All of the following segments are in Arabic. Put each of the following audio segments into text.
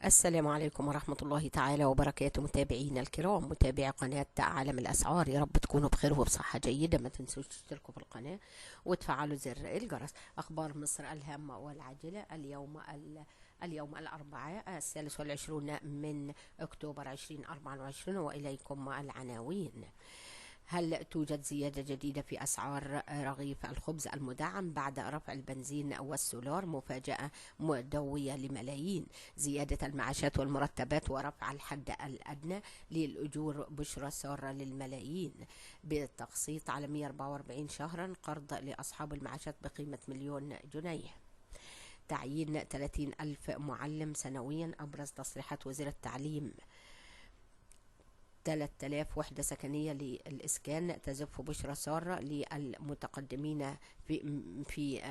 السلام عليكم ورحمة الله تعالى وبركاته، متابعينا الكرام، متابعي قناة عالم الأسعار. يا رب تكونوا بخير وبصحة جيدة. ما تنسوش تشتركوا في القناة وتفعلوا زر الجرس. أخبار مصر الهامة والعاجلة اليوم الأربعاء 23 من أكتوبر 2024، وإليكم العناوين. هل توجد زيادة جديدة في أسعار رغيف الخبز المدعم بعد رفع البنزين والسولار؟ مفاجأة مدوية لملايين. زيادة المعاشات والمرتبات ورفع الحد الأدنى للأجور بشرى سارة للملايين. بالتقسيط على 144 شهرا، قرض لأصحاب المعاشات بقيمة 1,000,000 جنيه. تعيين 30 ألف معلم سنويا، أبرز تصريحات وزير التعليم. 3000 وحدة سكنية للإسكان تزف بشرى سارة للمتقدمين في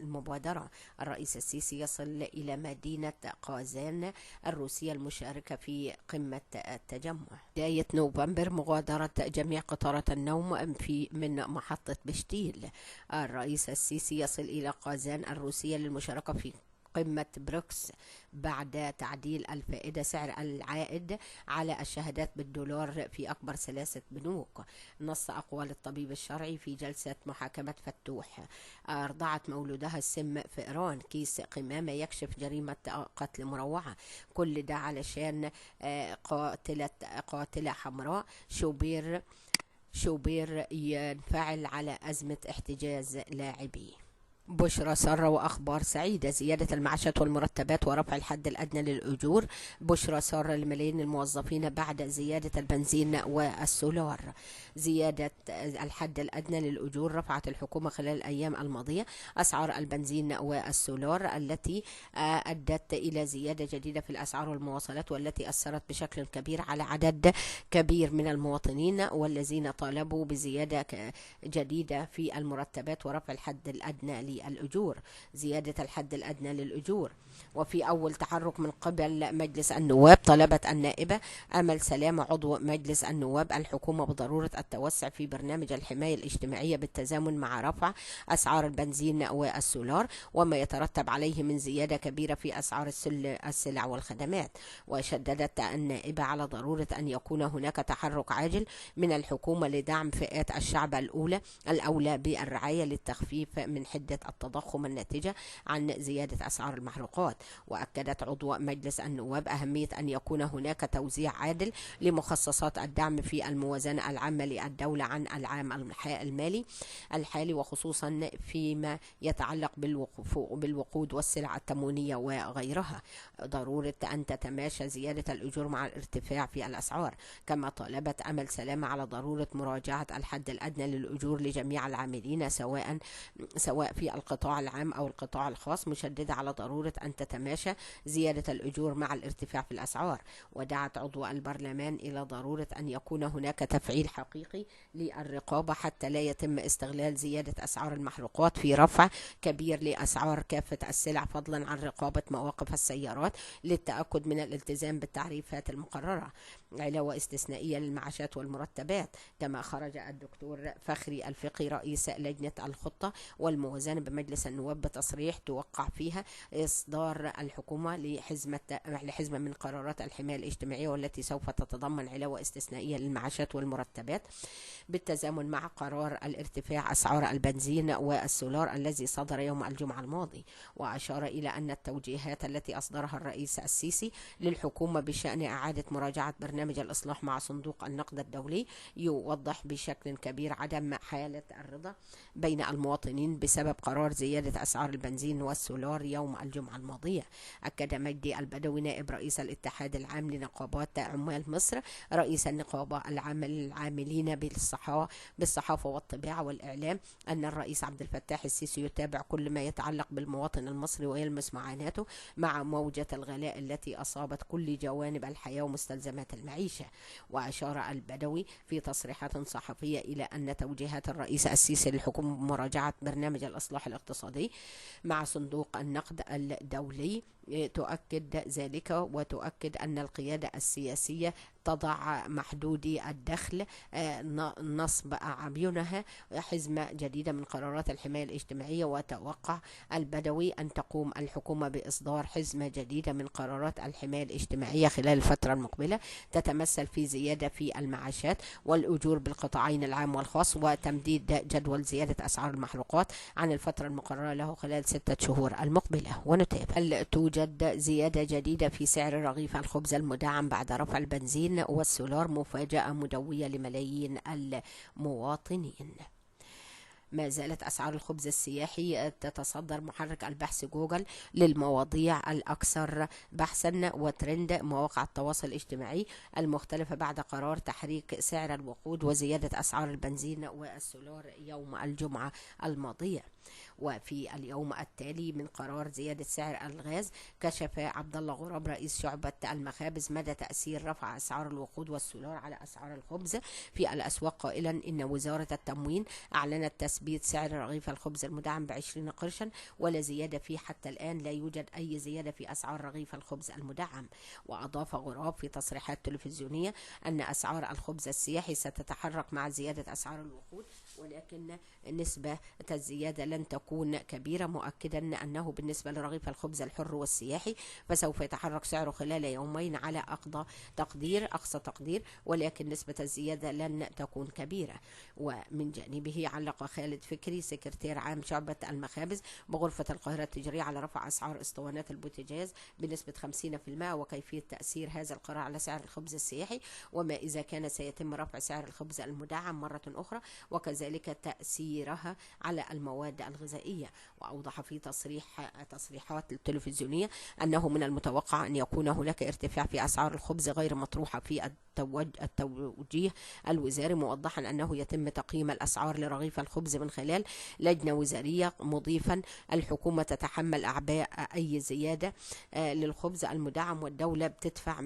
المبادرة. الرئيس السيسي يصل إلى مدينة قازان الروسية المشاركة في قمة التجمع. بداية نوفمبر، مغادرة جميع قطارات النوم من محطة بشتيل. الرئيس السيسي يصل إلى قازان الروسية للمشاركة في قمة بروكس بعد تعديل الفائدة، سعر العائد على الشهادات بالدولار في أكبر سلاسل بنوك. نص أقوال الطبيب الشرعي في جلسة محاكمة فتوح. أرضعت مولودها السم في إيران. كيس قمامة يكشف جريمة قتل مروعة. كل ده علشان قاتلة حمراء. شوبير ينفعل على أزمة احتجاز لاعبيه. بشرى سارة وأخبار سعيدة. زيادة المعاشات والمرتبات ورفع الحد الأدنى للأجور. بشرى سارة لملايين الموظفين بعد زيادة البنزين والسولار. زيادة الحد الأدنى للأجور رفعت الحكومة خلال الأيام الماضية أسعار البنزين والسولار، التي أدت إلى زيادة جديدة في الأسعار والمواصلات، والتي أثرت بشكل كبير على عدد كبير من المواطنين، والذين طالبوا بزيادة جديدة في المرتبات ورفع الحد الأدنى الأجور. زيادة الحد الأدنى للأجور. وفي أول تحرك من قبل مجلس النواب، طلبت النائبة أمل سلامة عضو مجلس النواب الحكومة بضرورة التوسع في برنامج الحماية الاجتماعية بالتزامن مع رفع أسعار البنزين والسولار وما يترتب عليه من زيادة كبيرة في أسعار السلع والخدمات. وشددت النائبة على ضرورة أن يكون هناك تحرك عاجل من الحكومة لدعم فئات الشعب الأولى بالرعاية للتخفيف من حدة التضخم الناتجة عن زيادة أسعار المحروقات. وأكدت عضو مجلس النواب أهمية أن يكون هناك توزيع عادل لمخصصات الدعم في الموازنة العامة للدولة عن العام المالي الحالي، وخصوصا فيما يتعلق بالوقود والسلع التموينية وغيرها. ضرورة أن تتماشى زيادة الأجور مع الارتفاع في الأسعار. كما طالبت أمل سلامة على ضرورة مراجعة الحد الأدنى للأجور لجميع العاملين سواء في القطاع العام أو القطاع الخاص، مشددة على ضرورة أن تتماشى زيادة الأجور مع الارتفاع في الأسعار. ودعت عضو البرلمان إلى ضرورة أن يكون هناك تفعيل حقيقي للرقابة حتى لا يتم استغلال زيادة أسعار المحروقات في رفع كبير لأسعار كافة السلع، فضلا عن رقابة مواقف السيارات للتأكد من الالتزام بالتعريفات المقررة. علاوة استثنائية للمعاشات والمرتبات. كما خرج الدكتور فخري الفقي رئيس لجنة الخطة والموازنة بمجلس النواب بتصريح توقع فيها إصدار الحكومة لحزمة من قرارات الحماية الاجتماعية، والتي سوف تتضمن علاوة استثنائية للمعاشات والمرتبات بالتزامن مع قرار الارتفاع أسعار البنزين والسولار الذي صدر يوم الجمعة الماضي. وأشار إلى أن التوجيهات التي أصدرها الرئيس السيسي للحكومة بشأن إعادة مراجعة برنامج الإصلاح مع صندوق النقد الدولي يوضح بشكل كبير عدم حالة الرضا بين المواطنين بسبب قرار زيادة أسعار البنزين والسولار يوم الجمعة الماضية. أكد مجدي البدوي نائب رئيس الاتحاد العام لنقابات عمال مصر رئيس النقابة العاملين بالصحافة والطباعة والإعلام أن الرئيس عبد الفتاح السيسي يتابع كل ما يتعلق بالمواطن المصري ويلمس معاناته مع موجة الغلاء التي أصابت كل جوانب الحياة ومستلزمات المعيشة. وأشار البدوي في تصريحات صحفية إلى أن توجيهات الرئيس السيسي للحكومة بمراجعة برنامج الإصلاح الاقتصادي مع صندوق النقد الدولي تؤكد ذلك، وتؤكد أن القيادة السياسية تضع محدودي الدخل نصب أعينها حزمة جديدة من قرارات الحماية الاجتماعية. وتوقع البدوي أن تقوم الحكومة بإصدار حزمة جديدة من قرارات الحماية الاجتماعية خلال الفترة المقبلة، تتمثل في زيادة في المعاشات والأجور بالقطاعين العام والخاص، وتمديد جدول زيادة أسعار المحروقات عن الفترة المقررة له خلال 6 شهور المقبلة. ونتابع. هل توجد زيادة جديدة في سعر رغيف الخبز المدعم بعد رفع البنزين والسولار؟ مفاجأة مدوية لملايين المواطنين. ما زالت أسعار الخبز السياحي تتصدر محرك البحث جوجل للمواضيع الأكثر بحثا وترند مواقع التواصل الاجتماعي المختلفة بعد قرار تحريك سعر الوقود وزيادة أسعار البنزين والسولار يوم الجمعة الماضية. وفي اليوم التالي من قرار زيادة سعر الغاز، كشف عبد الله غراب رئيس شعبة المخابز مدى تأثير رفع أسعار الوقود والسولار على أسعار الخبز في الأسواق، قائلا إن وزارة التموين أعلنت تثبيت سعر رغيف الخبز المدعم ب20 قرشا ولا زيادة فيه. حتى الآن لا يوجد أي زيادة في أسعار رغيف الخبز المدعم. وأضاف غراب في تصريحات تلفزيونية أن أسعار الخبز السياحي ستتحرك مع زيادة أسعار الوقود، ولكن نسبة الزيادة لن تكون كبيرة، مؤكدا أنه بالنسبة لرغيف الخبز الحر والسياحي فسوف يتحرك سعره خلال يومين على أقصى تقدير، ولكن نسبة الزيادة لن تكون كبيرة. ومن جانبه علق خالد فكري سكرتير عام شعبة المخابز بغرفة القاهرة التجارية على رفع أسعار اسطوانات البوتاجاز بنسبة 50% وكيفية تأثير هذا القرار على سعر الخبز السياحي، وما إذا كان سيتم رفع سعر الخبز المدعم مرة أخرى، وكذلك تأثيرها على المواد الغذائية. وأوضح في تصريحات التلفزيونية أنه من المتوقع أن يكون هناك ارتفاع في أسعار الخبز غير مطروحة في التوجيه الوزاري، موضحا أنه يتم تقييم الأسعار لرغيف الخبز من خلال لجنة وزارية، مضيفا الحكومة تتحمل أعباء أي زيادة للخبز المدعم، والدولة بتدفع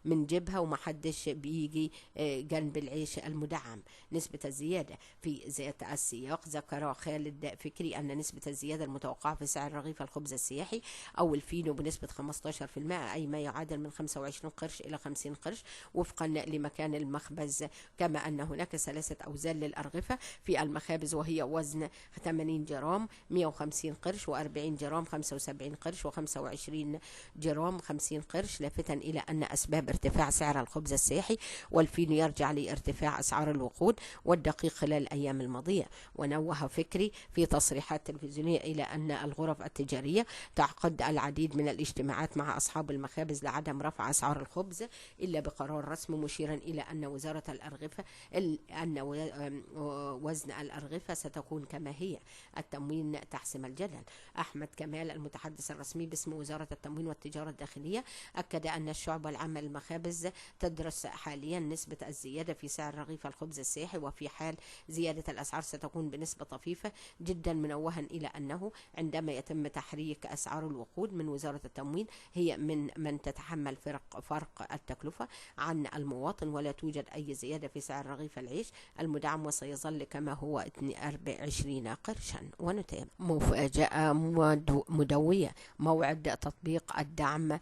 من جيبها، ومحدش بيجي جنب العيش المدعم. نسبة الزيادة في ذات السياق ذكر خالد فكري أن نسبة الزيادة المتوقعة في سعر رغيف الخبز السياحي أو الفينو بنسبة 15%، أي ما يعادل من 25 قرش إلى 50 قرش وفقا لمكان المخبز. كما أن هناك 3 أوزان للأرغفة في المخابز، وهي وزن 80 جرام 150 قرش، و40 جرام 75 قرش، و25 جرام 50 قرش، لافتا إلى أن أسباب ارتفاع سعر الخبز السياحي والفينو يرجع لارتفاع أسعار الوقود والدقيق خلال الأيام الماضية. ونوه فكري في تصريحات تلفزيونية إلى أن الغرف التجارية تعقد العديد من الاجتماعات مع أصحاب المخابز لعدم رفع أسعار الخبز إلا بقرار رسمي، مشيرا إلى أن وزارة الأرغفة أن وزن الأرغفة ستكون كما هي. التموين تحسم الجدل. أحمد كمال المتحدث الرسمي باسم وزارة التموين والتجارة الداخلية أكد أن الشعبة العامة للمخابز تدرس حاليا نسبة الزيادة في سعر رغيف الخبز السياحي، وفي حال زيادة الأسعار ستكون بنسبة طفيفة جدا، منوها إلى أنه عندما يتم تحريك أسعار الوقود من وزارة التموين هي من تتحمل فرق التكلفة عن المواطن، ولا توجد أي زيادة في سعر رغيف العيش المدعم وسيظل كما هو 20 قرشا. ونتابع. مفاجأة مدوية. موعد تطبيق الدعم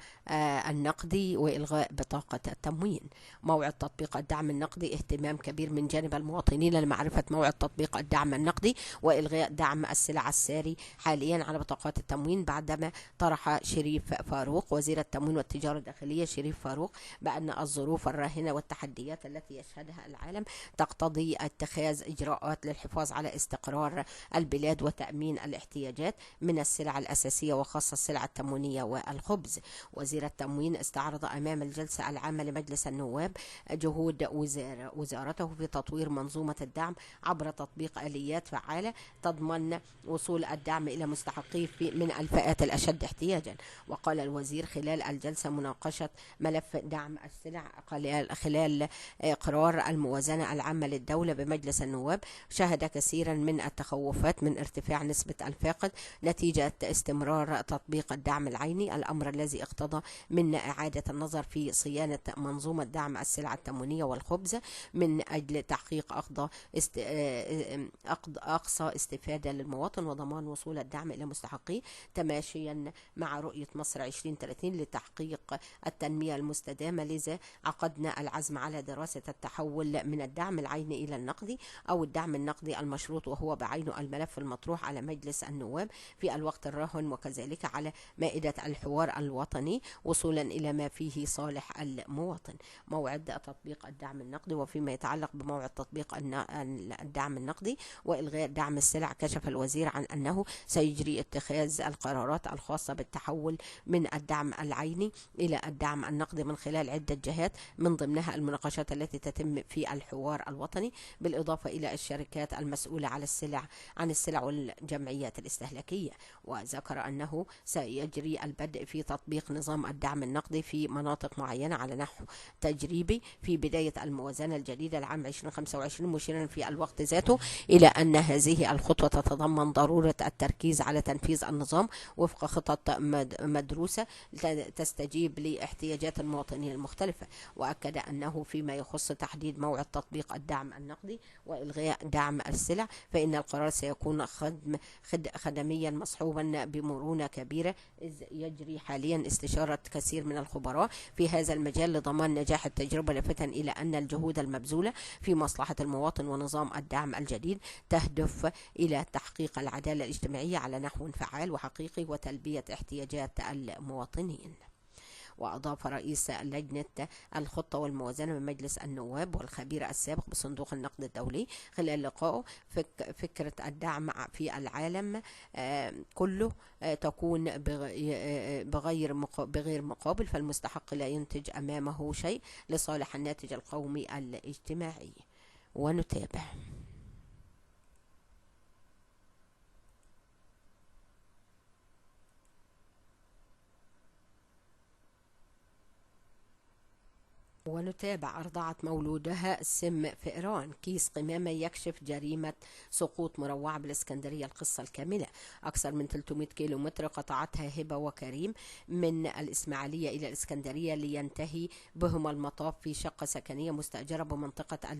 النقدي وإلغاء بطاقة التموين. موعد تطبيق الدعم النقدي اهتمام كبير من جانب المواطنين لمعرفة موعد تطبيق الدعم النقدي وإلغاء دعم السلع الساري حاليا على بطاقات التموين، بعدما طرح شريف فاروق وزير التموين والتجارة الداخلية شريف فاروق بأن الظروف الراهنة والتحديات التي يشهدها العالم تقتضي اتخاذ إجراءات للحفاظ على استقرار البلاد وتأمين الاحتياجات من السلع الأساسية وخاصة السلع التموينية والخبز. وزير التموين استعرض أمام الجلسة العامة لمجلس النواب جهود وزارته في تطوير منظومة الدعم عبر تطبيق آليات فعالة تضمن وصول الدعم إلى مستحقيه من الفئات الأشد احتياجا. وقال الوزير خلال الجلسة مناقشة ملف دعم السلع خلال قرار الموازنة العامة للدولة بمجلس النواب شهد كثيرا من التخوفات من ارتفاع نسبة الفاقد نتيجة استمرار تطبيق الدعم العيني، الأمر الذي اقتضى منا إعادة النظر في صيانة منظومة دعم السلع التموينية والخبز من أجل تحقيق أقصى استفادة للمواطن وضمان وصول الدعم إلى مستحقيه، تماشيا مع رؤية مصر 2030 لتحقيق التنمية المستدامة. لذا عقدنا العزم على دراسة التحول من الدعم العيني إلى النقدي أو الدعم النقدي المشروط، وهو بعينه الملف المطروح على مجلس النواب في الوقت الراهن، وكذلك على مائدة الحوار الوطني وصولا إلى ما فيه صالح المواطن. موعد تطبيق الدعم النقدي. وفيما يتعلق بموعد تطبيق الدعم النقدي وإلغاء دعم السلع، كشف الوزير عن أنه سيجري اتخاذ القرارات الخاصة بالتحول من الدعم العيني إلى الدعم النقدي من خلال عدة جهات، من ضمنها المناقشات التي تتم في الحوار الوطني، بالإضافة إلى الشركات المسؤولة عن السلع والجمعيات الاستهلاكية. وذكر أنه سيجري البدء في تطبيق نظام الدعم النقدي في مناطق معينة على نحو تجريبي في بداية الموازنة الجديدة لعام 2025، مشيرا في الوقت ذاته إلى أن هذه الخطوة تتضمن ضرورة التركيز على تنفيذ النظام وفق خطط مدروسة تستجيب لاحتياجات المواطنين المختلفة. وأكد أنه فيما يخص تحديد موعد تطبيق الدعم النقدي وإلغاء دعم السلع، فإن القرار سيكون خدميا مصحوبا بمرونة كبيرة، إذ يجري حاليا استشارة كثير من الخبراء في هذا المجال لضمان نجاح التجربة، لافتا إلى أن الجهود المبذولة في مصلحة المواطن ونظام الدعم الجديد تهدف إلى تحقيق العدالة الاجتماعية على نحو فعال وحقيقي وتلبية احتياجات المواطنين. وأضاف رئيس لجنة الخطة والموازنة من مجلس النواب والخبير السابق بصندوق النقد الدولي خلال لقائه فكرة الدعم في العالم كله تكون بغير مقابل، فالمستحق لا ينتج أمامه شيء لصالح الناتج القومي الاجتماعي. ونتابع. أرضعت مولودها سم فئران، كيس قمامة يكشف جريمة سقوط مروعة بالإسكندرية. القصة الكاملة. أكثر من 300 كيلومتر قطعتها هبة وكريم من الإسماعيلية إلى الإسكندرية لينتهي بهما المطاف في شقة سكنية مستأجرة بمنطقة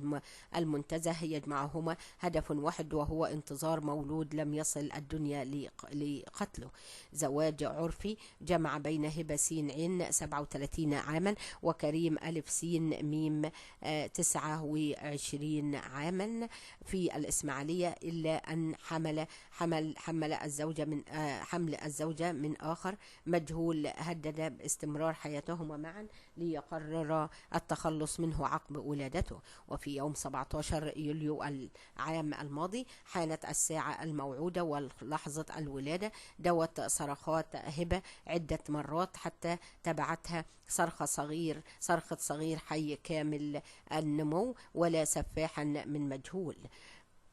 المنتزه، يجمعهما هدف واحد وهو انتظار مولود لم يصل الدنيا لقتله. زواج عرفي جمع بين هبة سين عين 37 عاما وكريم ألف سين ميم 29 عاما في الإسماعيلية، إلا أن حمل الزوجة من آخر مجهول هدد باستمرار حياتهما معا ليقرر التخلص منه عقب ولادته. وفي يوم 17 يوليو العام الماضي حانت الساعة الموعودة ولحظة الولادة، دوت صرخات هبة عدة مرات حتى تبعتها صرخة صغير حي كامل النمو ولا سفاحا من مجهول.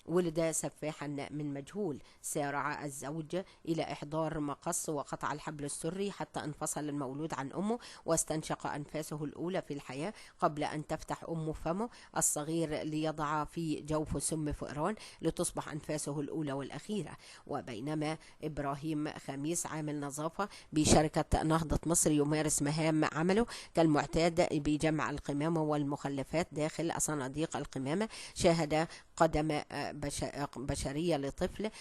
ولد سفاحا من مجهول. سارع الزوج إلى إحضار مقص وقطع الحبل السري حتى انفصل المولود عن أمه واستنشق أنفاسه الأولى في الحياة قبل أن تفتح أمه فمه الصغير ليضع في جوف سم فئران لتصبح أنفاسه الأولى والأخيرة. وبينما إبراهيم خميس عامل نظافة بشركة نهضة مصر يمارس مهام عمله كالمعتاد بجمع القمامة والمخلفات داخل صناديق القمامة، شاهد قدم بشرية لطفل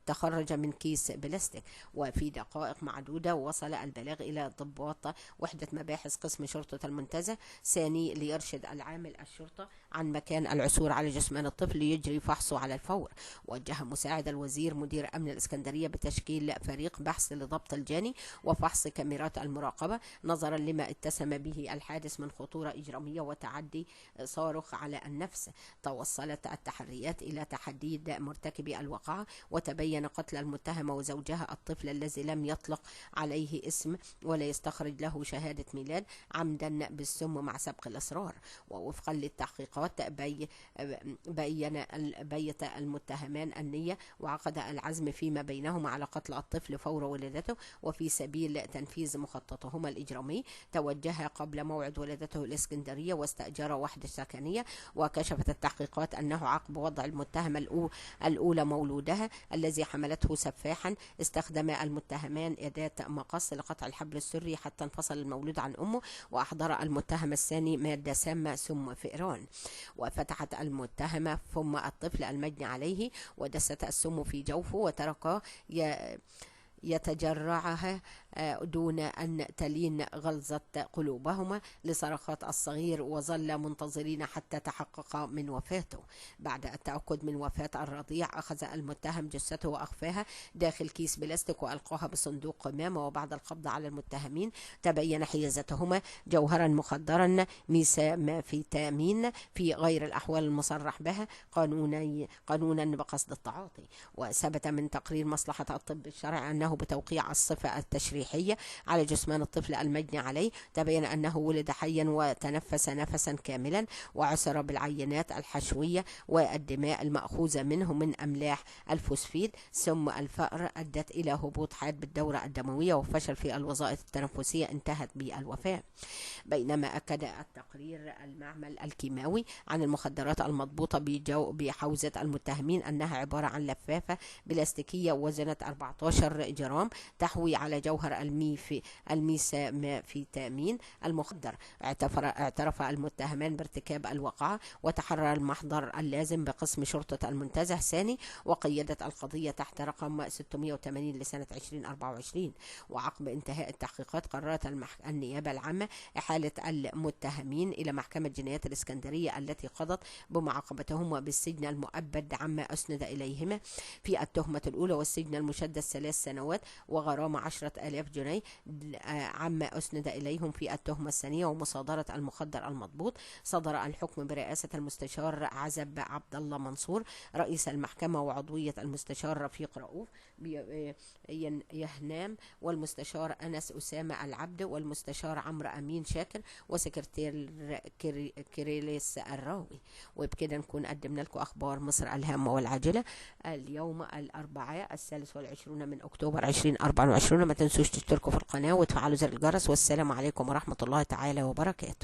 تخرج من كيس بلاستيك. وفي دقائق معدودة وصل البلاغ إلى ضباط وحدة مباحث قسم شرطة المنتزه ثاني ليرشد العامل الشرطة عن مكان العثور على جثمان الطفل ليجري فحصه على الفور. وجه مساعد الوزير مدير أمن الإسكندرية بتشكيل فريق بحث لضبط الجاني وفحص كاميرات المراقبة نظرا لما اتسم به الحادث من خطورة إجرامية وتعدي صارخ على النفس. توصلت التحريات إلى تحديد مرتكبي الواقعة، وتبين قتل المتهمة وزوجها الطفل الذي لم يطلق عليه اسم ولا يستخرج له شهادة ميلاد عمدا بالسم مع سبق الأسرار. ووفقا للتحقيقات بيت المتهمان النية وعقد العزم فيما بينهما على قتل الطفل فور ولادته، وفي سبيل تنفيذ مخططهما الإجرامي توجه قبل موعد ولادته الإسكندرية واستأجر وحدة سكنية. وكشفت التحقيقات أنه عقب وضع المتهمة الأولى مولودها الذي الذي حملته سفاحا. استخدم المتهمان أداة مقص لقطع الحبل السري حتى انفصل المولود عن أمه. وأحضر المتهم الثاني مادة سامة سم فئران. وفتحت المتهمة فم الطفل المجني عليه ودست السم في جوفه وتركه يتجرعها دون أن تلين غلظة قلوبهما لصرخات الصغير، وظل منتظرين حتى تحقق من وفاته. بعد التأكد من وفاة الرضيع أخذ المتهم جثته وأخفاها داخل كيس بلاستيك وألقاها بصندوق قمامة. وبعد القبض على المتهمين تبين حيازتهما جوهرا مخدرا ميثامفيتامين في غير الأحوال المصرح بها قانونا بقصد التعاطي. وثبت من تقرير مصلحة الطب الشرعي أنه بتوقيع الصفة التشريحية على جثمان الطفل المجني عليه تبين أنه ولد حيا وتنفس نفسا كاملا، وعثر بالعينات الحشوية والدماء المأخوذة منه من أملاح الفوسفيد. ثم الفأر أدت إلى هبوط حاد بالدورة الدموية وفشل في الوظائف التنفسية انتهت بالوفاة. بينما أكد التقرير المعمل الكيماوي عن المخدرات المضبوطة بحوزة المتهمين أنها عبارة عن لفافة بلاستيكية وزنت 14 جرام تحوي على جوهر الميثامفيتامين المخدر. اعترف المتهمان بارتكاب الواقعة وتحرر المحضر اللازم بقسم شرطة المنتزه ثاني. وقيدت القضية تحت رقم 680 لسنة 2024. وعقب انتهاء التحقيقات قررت النيابة العامة إحالة المتهمين إلى محكمة جنايات الإسكندرية التي قضت بمعاقبتهما بالسجن المؤبد عما أسند إليهما في التهمة الأولى، والسجن المشدد 3 سنوات، وغرامة 10,000 جنيه عما أسند إليهم في التهمة الثانية ومصادرة المخدر المضبوط. صدر الحكم برئاسة المستشار عزب عبد الله منصور رئيس المحكمة، وعضوية المستشار رفيق رؤوف يهنام، والمستشار أنس أسامة العبد، والمستشار عمرو أمين شاكر، وسكرتير كيريليس الراوي. وبكده نكون قدمنا لكم أخبار مصر الهامة والعاجلة اليوم الأربعاء 23 من أكتوبر 2024. ما تنسوش تشتركوا في القناة وتفعلوا زر الجرس. والسلام عليكم ورحمة الله تعالى وبركاته.